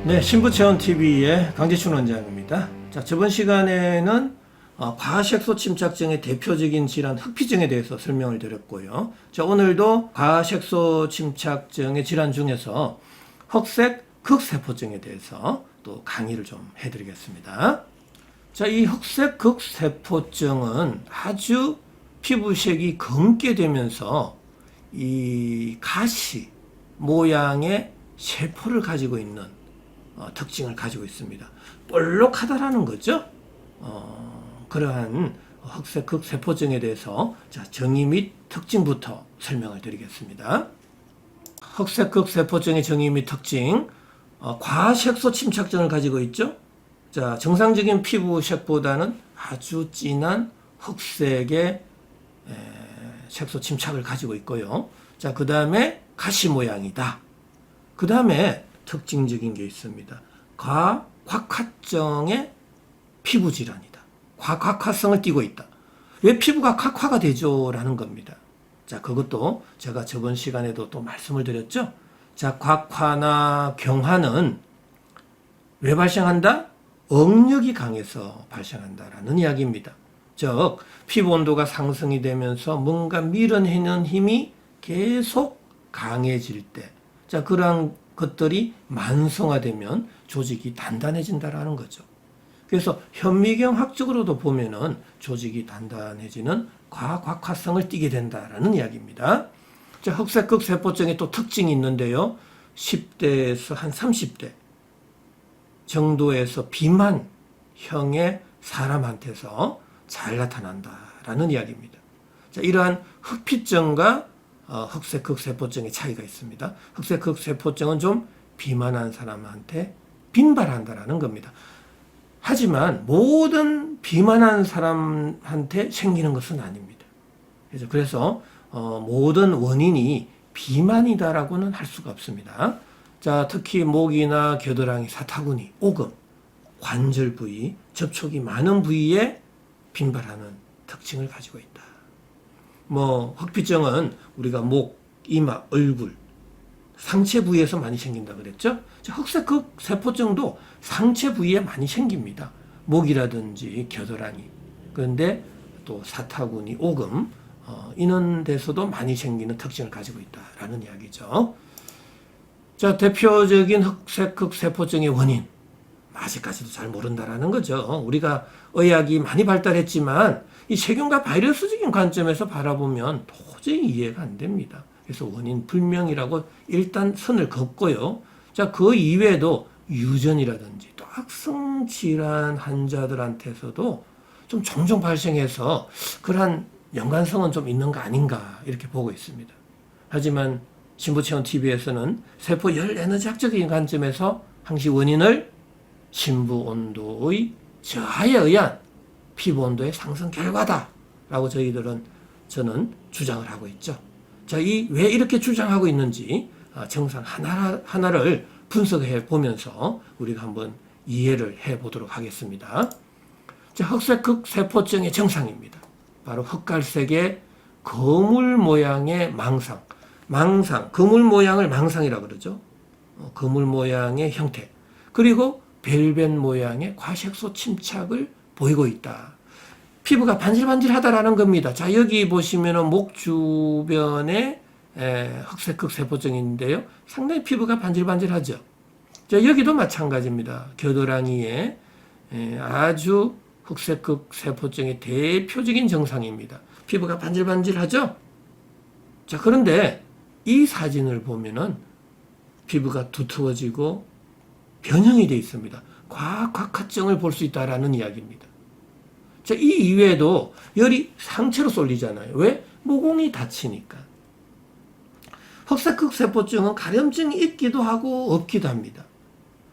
네, 신부체험TV의 강재춘 원장입니다. 자, 저번 시간에는 과색소 침착증의 대표적인 질환 흑피증에 대해서 설명을 드렸고요. 자, 오늘도 과색소 침착증의 질환 중에서 흑색 극세포증에 대해서 또 강의를 좀 해드리겠습니다. 자, 이 흑색 극세포증은 아주 피부색이 검게 되면서 이 가시 모양의 세포를 가지고 있는 특징을 가지고 있습니다. 볼록하다라는 거죠. 그러한 흑색 극세포증에 대해서 정의 및 특징부터 설명을 드리겠습니다. 흑색 극세포증의 정의 및 특징, 과색소 침착증을 가지고 있죠. 자, 정상적인 피부색보다는 아주 진한 흑색의 색소 침착을 가지고 있고요. 자, 그 다음에 가시 모양이다. 그 다음에 특징적인 게 있습니다. 과곽화증의 피부 질환이다. 과곽화성을 띠고 있다. 왜 피부가 곽화가 되죠? 라는 겁니다. 자, 그것도 제가 저번 시간에도 또 말씀을 드렸죠. 자, 곽화나 경화는 왜 발생한다? 억력이 강해서 발생한다라는 이야기입니다. 즉, 피부 온도가 상승이 되면서 뭔가 밀어내는 힘이 계속 강해질 때, 자, 그러한 것들이 만성화되면 조직이 단단해진다라는 거죠. 그래서 현미경학적으로도 보면은 조직이 단단해지는 과곽화성을 띠게 된다라는 이야기입니다. 자, 흑색 극세포증의 또 특징이 있는데요. 10대에서 한 30대 정도에서 비만형의 사람한테서 잘 나타난다라는 이야기입니다. 자, 이러한 흑피증과 흑색 극세포증의 차이가 있습니다. 흑색 극세포증은 좀 비만한 사람한테 빈발한다라는 겁니다. 하지만 모든 비만한 사람한테 생기는 것은 아닙니다. 그래서 모든 원인이 비만이다라고는 할 수가 없습니다. 자, 특히 목이나 겨드랑이, 사타구니, 오금, 관절 부위, 접촉이 많은 부위에 빈발하는 특징을 가지고 있다. 흑피증은 우리가 목, 이마, 얼굴, 상체 부위에서 많이 생긴다 그랬죠? 흑색 극세포증도 상체 부위에 많이 생깁니다. 목이라든지 겨드랑이, 그런데 또 사타구니, 오금, 이런 데서도 많이 생기는 특징을 가지고 있다라는 이야기죠. 자, 대표적인 흑색 극세포증의 원인, 아직까지도 잘 모른다라는 거죠. 우리가 의학이 많이 발달했지만 이 세균과 바이러스적인 관점에서 바라보면 도저히 이해가 안 됩니다. 그래서 원인 불명이라고 일단 선을 긋고요. 자, 그 이외에도 유전이라든지 또 악성 질환 환자들한테서도 좀 종종 발생해서 그러한 연관성은 좀 있는 거 아닌가 이렇게 보고 있습니다. 하지만 신부체험TV에서는 세포열 에너지학적인 관점에서 항시 원인을 심부 온도의 저하에 의한 피부 온도의 상승 결과다라고 저는 주장을 하고 있죠. 자, 왜 이렇게 주장하고 있는지 증상 하나를 분석해 보면서 우리가 한번 이해를 해 보도록 하겠습니다. 자, 흑색 극세포증의 증상입니다. 바로 흑갈색의 거물 모양의 망상, 거물 모양을 망상이라고 그러죠. 거물 모양의 형태, 그리고 벨벳 모양의 과색소 침착을 보이고 있다. 피부가 반질반질하다라는 겁니다. 자, 여기 보시면은 목 주변에 흑색 극세포증인데요. 상당히 피부가 반질반질하죠. 자, 여기도 마찬가지입니다. 겨드랑이에 아주 흑색 극세포증의 대표적인 증상입니다. 피부가 반질반질하죠. 자, 그런데 이 사진을 보면은 피부가 두터워지고 변형이 되어 있습니다. 과곽화증을 볼 수 있다라는 이야기입니다. 자, 이 이외에도 열이 상체로 쏠리잖아요. 왜? 모공이 다치니까. 흑색 극세포증은 가려움증이 있기도 하고 없기도 합니다.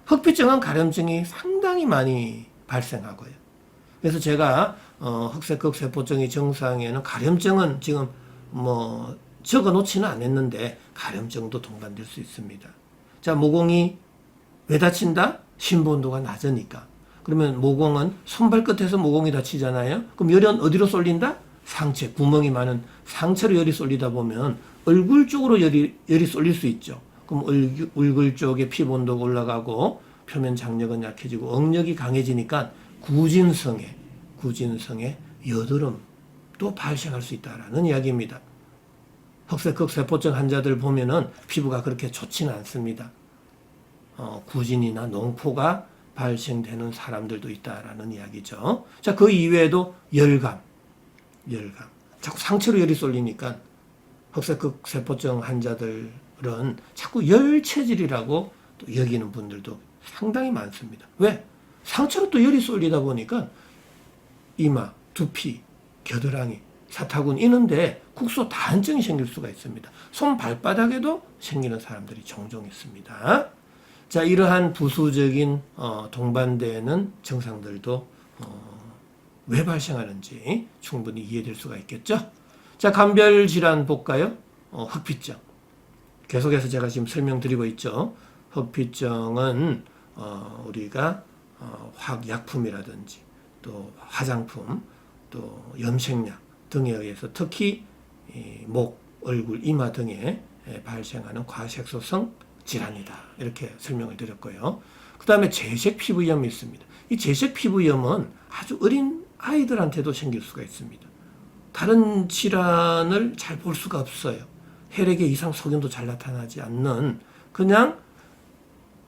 흑피증은 가려움증이 상당히 많이 발생하고요. 그래서 제가 흑색 극세포증의 증상에는 가려움증은 지금 적어 놓지는 않았는데 가려움증도 동반될 수 있습니다. 자, 모공이 왜 다친다? 심부온도가 낮으니까. 그러면 모공은 손발 끝에서 모공이 다치잖아요. 그럼 열은 어디로 쏠린다? 상체, 구멍이 많은 상체로 열이 쏠리다 보면 얼굴 쪽으로 열이 쏠릴 수 있죠. 그럼 얼굴 쪽에 피부 온도가 올라가고 표면 장력은 약해지고 억력이 강해지니까 구진성에 여드름도 발생할 수 있다라는 이야기입니다. 흑색흑 세포증 환자들 보면은 피부가 그렇게 좋지는 않습니다. 구진이나 농포가 발생되는 사람들도 있다라는 이야기죠. 자, 그 이외에도 열감. 자꾸 상체로 열이 쏠리니까 흑색흑 세포증 환자들은 자꾸 열 체질이라고 또 여기는 분들도 상당히 많습니다. 왜? 상체로 또 열이 쏠리다 보니까 이마, 두피, 겨드랑이, 사타구니 이런데 국소 다한증이 생길 수가 있습니다. 손 발바닥에도 생기는 사람들이 종종 있습니다. 자, 이러한 부수적인 동반되는 증상들도 왜 발생하는지 충분히 이해될 수가 있겠죠. 자, 간별 질환 볼까요? 흑피증. 계속해서 제가 지금 설명드리고 있죠. 흑피증은 우리가 약품이라든지 또 화장품, 또 염색약 등에 의해서 특히 목, 얼굴, 이마 등에 발생하는 과색소성 질환이다. 이렇게 설명을 드렸고요. 그 다음에 재색 피부염이 있습니다. 이 재색 피부염은 아주 어린 아이들한테도 생길 수가 있습니다. 다른 질환을 잘 볼 수가 없어요. 혈액의 이상 소견도 잘 나타나지 않는 그냥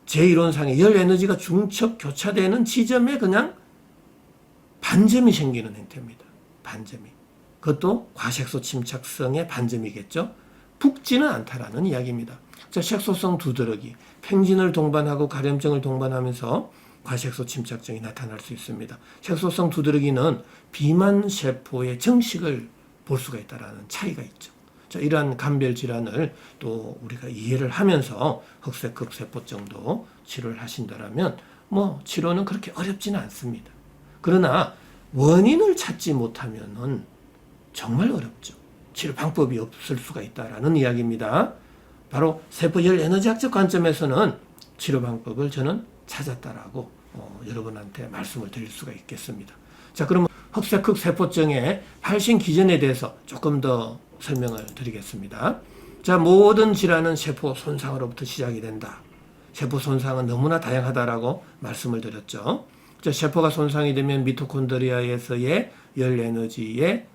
제 이론상의 열 에너지가 중첩 교차되는 지점에 그냥 반점이 생기는 형태입니다. 반점이. 그것도 과색소 침착성의 반점이겠죠. 붓지는 않다라는 이야기입니다. 자, 색소성 두드러기, 팽진을 동반하고 가려움증을 동반하면서 과색소 침착증이 나타날 수 있습니다. 색소성 두드러기는 비만 세포의 정식을 볼 수가 있다는 차이가 있죠. 자, 이러한 간별 질환을 또 우리가 이해를 하면서 흑색흑 세포증도 치료를 하신다면 치료는 그렇게 어렵지는 않습니다. 그러나 원인을 찾지 못하면은 정말 어렵죠. 치료 방법이 없을 수가 있다라는 이야기입니다. 바로 세포열 에너지학적 관점에서는 치료 방법을 저는 찾았다라고 여러분한테 말씀을 드릴 수가 있겠습니다. 자, 그러면 흑색흑 세포증의 발생 기전에 대해서 조금 더 설명을 드리겠습니다. 자, 모든 질환은 세포 손상으로부터 시작이 된다. 세포 손상은 너무나 다양하다라고 말씀을 드렸죠. 자, 세포가 손상이 되면 미토콘드리아에서의 열 에너지의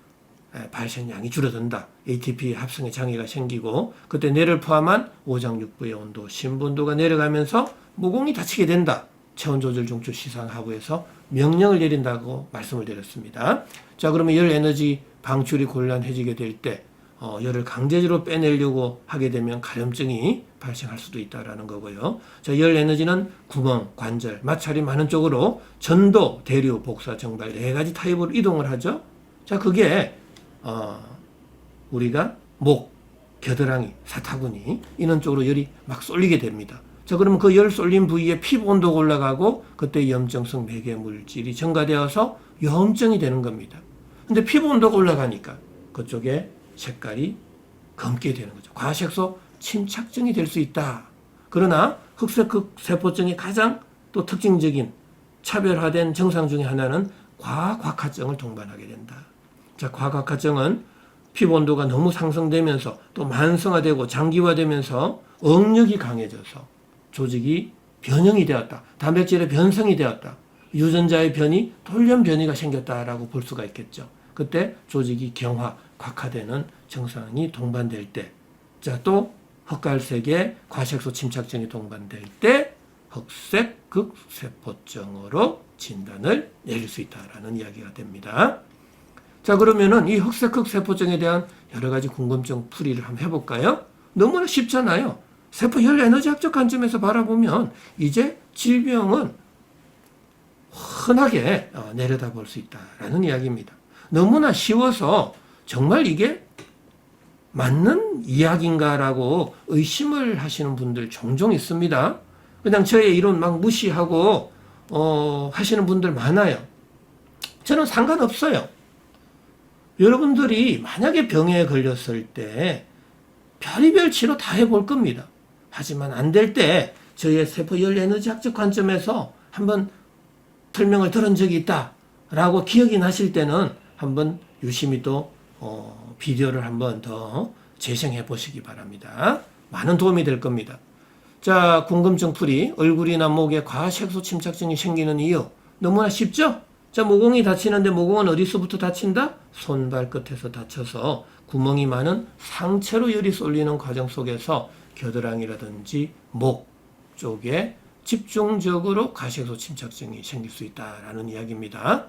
발생량이 줄어든다. ATP 합성의 장애가 생기고 그때 뇌를 포함한 오장육부의 온도, 심분도가 내려가면서 모공이 다치게 된다. 체온 조절 중추 시상 하부에서 명령을 내린다고 말씀을 드렸습니다. 자, 그러면 열 에너지 방출이 곤란해지게 될 때 열을 강제적으로 빼내려고 하게 되면 가려움증이 발생할 수도 있다라는 거고요. 자, 열 에너지는 구멍, 관절, 마찰이 많은 쪽으로 전도, 대류, 복사, 정발 네 가지 타입으로 이동을 하죠. 자, 그게 우리가 목, 겨드랑이, 사타구니 이런 쪽으로 열이 막 쏠리게 됩니다. 자, 그러면 그 열 쏠린 부위에 피부 온도가 올라가고 그때 염증성 매개 물질이 증가되어서 염증이 되는 겁니다. 근데 피부 온도가 올라가니까 그쪽에 색깔이 검게 되는 거죠. 과색소 침착증이 될 수 있다. 그러나 흑색흑 세포증의 가장 또 특징적인 차별화된 증상 중에 하나는 과곽화증을 동반하게 된다. 자, 과곽화증은 피부 온도가 너무 상승되면서 또 만성화되고 장기화되면서 억력이 강해져서 조직이 변형이 되었다. 단백질의 변성이 되었다. 유전자의 변이, 돌연 변이가 생겼다라고 볼 수가 있겠죠. 그때 조직이 경화, 곽화되는 증상이 동반될 때, 자, 또 흑갈색의 과색소 침착증이 동반될 때 흑색 극세포증으로 진단을 내릴 수 있다라는 이야기가 됩니다. 자, 그러면은 이 흑색 극세포증에 대한 여러 가지 궁금증 풀이를 한번 해볼까요? 너무나 쉽잖아요. 세포 열 에너지학적 관점에서 바라보면 이제 질병은 흔하게 내려다볼 수 있다라는 이야기입니다. 너무나 쉬워서 정말 이게 맞는 이야기인가라고 의심을 하시는 분들 종종 있습니다. 그냥 저의 이론 막 무시하고 하시는 분들 많아요. 저는 상관없어요. 여러분들이 만약에 병에 걸렸을 때 별의별 치료 다 해볼 겁니다. 하지만 안 될 때 저희의 세포열 에너지학적 관점에서 한번 설명을 들은 적이 있다라고 기억이 나실 때는 한번 유심히 또 비디오를 한번 더 재생해 보시기 바랍니다. 많은 도움이 될 겁니다. 자, 궁금증 풀이. 얼굴이나 목에 과색소 침착증이 생기는 이유. 너무나 쉽죠? 자, 모공이 다치는데 모공은 어디서부터 다친다? 손발 끝에서 다쳐서 구멍이 많은 상체로 열이 쏠리는 과정 속에서 겨드랑이라든지 목 쪽에 집중적으로 과색소 침착증이 생길 수 있다라는 이야기입니다.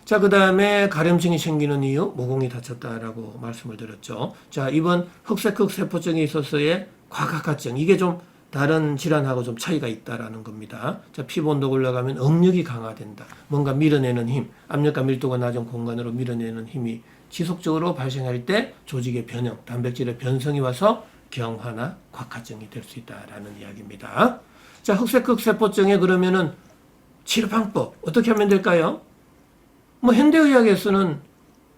자, 그 다음에 가려움증이 생기는 이유, 모공이 다쳤다라고 말씀을 드렸죠. 자, 이번 흑색흑 세포증에 있어서의 과각화증, 이게 좀 다른 질환하고 좀 차이가 있다라는 겁니다. 자, 피부 온도가 올라가면 응력이 강화된다. 뭔가 밀어내는 힘, 압력과 밀도가 낮은 공간으로 밀어내는 힘이 지속적으로 발생할 때 조직의 변형, 단백질의 변성이 와서 경화나 곽화증이 될 수 있다라는 이야기입니다. 자, 흑색흑 세포증에 그러면은 치료 방법 어떻게 하면 될까요? 뭐 현대의학에서는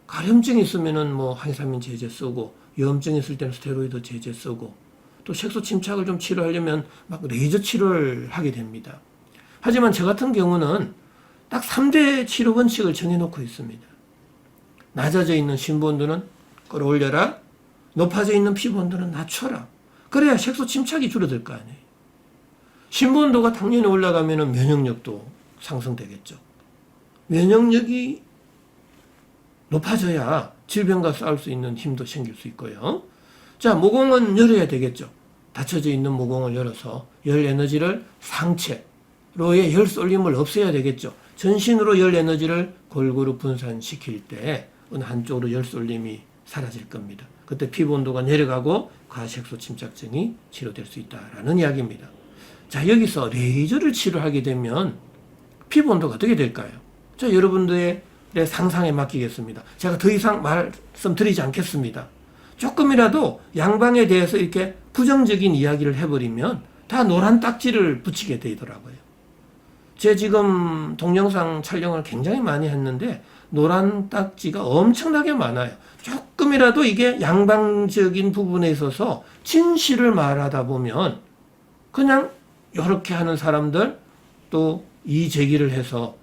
가려움증이 있으면은 뭐 항히스타민 제제 쓰고, 염증이 있을 때는 스테로이드 제제 쓰고, 또 색소 침착을 좀 치료하려면 막 레이저 치료를 하게 됩니다. 하지만 저 같은 경우는 딱 3대 치료 원칙을 정해놓고 있습니다. 낮아져 있는 심부 온도는 끌어올려라. 높아져 있는 피부 온도는 낮춰라. 그래야 색소 침착이 줄어들 거 아니에요. 심부 온도가 당연히 올라가면 면역력도 상승되겠죠. 면역력이 높아져야 질병과 싸울 수 있는 힘도 생길 수 있고요. 자, 모공은 열어야 되겠죠. 닫혀져 있는 모공을 열어서 열 에너지를 상체로의 열 쏠림을 없애야 되겠죠. 전신으로 열 에너지를 골고루 분산시킬 때 어느 한쪽으로 열 쏠림이 사라질 겁니다. 그때 피부 온도가 내려가고 과색소 침착증이 치료될 수 있다라는 이야기입니다. 자, 여기서 레이저를 치료하게 되면 피부 온도가 어떻게 될까요? 자, 여러분들의 상상에 맡기겠습니다. 제가 더 이상 말씀드리지 않겠습니다. 조금이라도 양방에 대해서 이렇게 부정적인 이야기를 해버리면 다 노란 딱지를 붙이게 되더라고요. 제 지금 동영상 촬영을 굉장히 많이 했는데 노란 딱지가 엄청나게 많아요. 조금이라도 이게 양방적인 부분에 있어서 진실을 말하다 보면 그냥 이렇게 하는 사람들 또 이 제기를 해서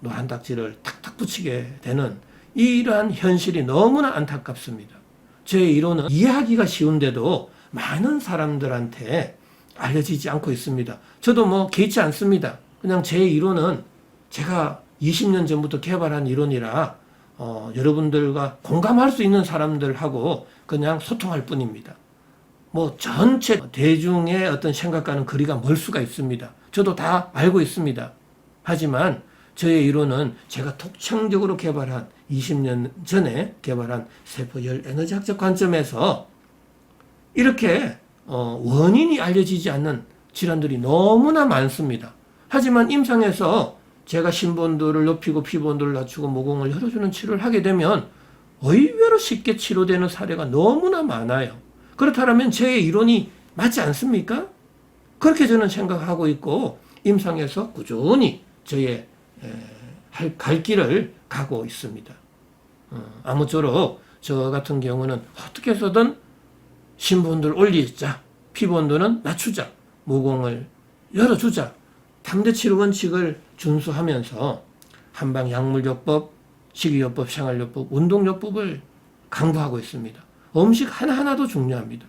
노란 딱지를 탁탁 붙이게 되는 이러한 현실이 너무나 안타깝습니다. 제 이론은 이해하기가 쉬운데도 많은 사람들한테 알려지지 않고 있습니다. 저도 뭐 개의치 않습니다. 그냥 제 이론은 제가 20년 전부터 개발한 이론이라 여러분들과 공감할 수 있는 사람들하고 그냥 소통할 뿐입니다. 뭐 전체 대중의 어떤 생각과는 거리가 멀 수가 있습니다. 저도 다 알고 있습니다. 하지만 저의 이론은 제가 독창적으로 개발한 20년 전에 개발한 세포열 에너지학적 관점에서 이렇게 원인이 알려지지 않는 질환들이 너무나 많습니다. 하지만 임상에서 제가 심부온도를 높이고 피부온도를 낮추고 모공을 열어주는 치료를 하게 되면 의외로 쉽게 치료되는 사례가 너무나 많아요. 그렇다면 제 이론이 맞지 않습니까? 그렇게 저는 생각하고 있고 임상에서 꾸준히 저의 갈 길을 가고 있습니다. 아무쪼록 저 같은 경우는 어떻게 해서든 심부온도를 올리자, 피부온도는 낮추자, 모공을 열어주자, 3대 치료 원칙을 준수하면서 한방 약물요법, 식이요법, 생활요법, 운동요법을 강구하고 있습니다. 음식 하나하나도 중요합니다.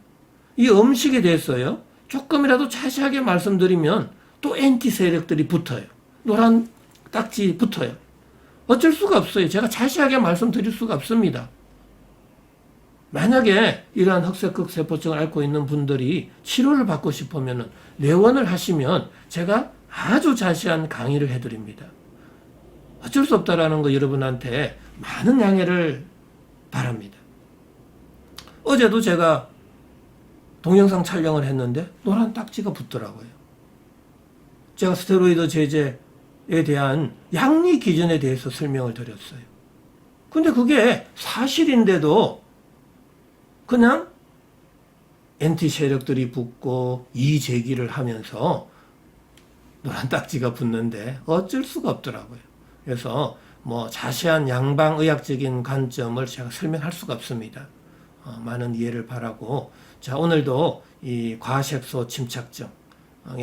이 음식에 대해서요, 조금이라도 자세하게 말씀드리면 또 엔티 세력들이 붙어요. 노란 딱지 붙어요. 어쩔 수가 없어요. 제가 자세하게 말씀드릴 수가 없습니다. 만약에 이러한 흑색흑 세포증을 앓고 있는 분들이 치료를 받고 싶으면 내원을 하시면 제가 아주 자세한 강의를 해드립니다. 어쩔 수 없다라는 거 여러분한테 많은 양해를 바랍니다. 어제도 제가 동영상 촬영을 했는데 노란 딱지가 붙더라고요. 제가 스테로이드 제제에 대한 양리 기준에 대해서 설명을 드렸어요. 근데 그게 사실인데도 그냥 엔티 세력들이 붙고 이제기를 하면서 노란 딱지가 붙는데 어쩔 수가 없더라고요. 그래서 뭐 자세한 양방의학적인 관점을 제가 설명할 수가 없습니다. 많은 이해를 바라고, 자, 오늘도 이 과색소 침착증의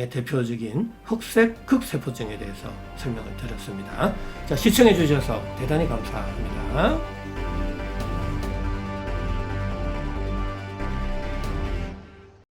대표적인 흑색 흑세포증에 대해서 설명을 드렸습니다. 자, 시청해 주셔서 대단히 감사합니다.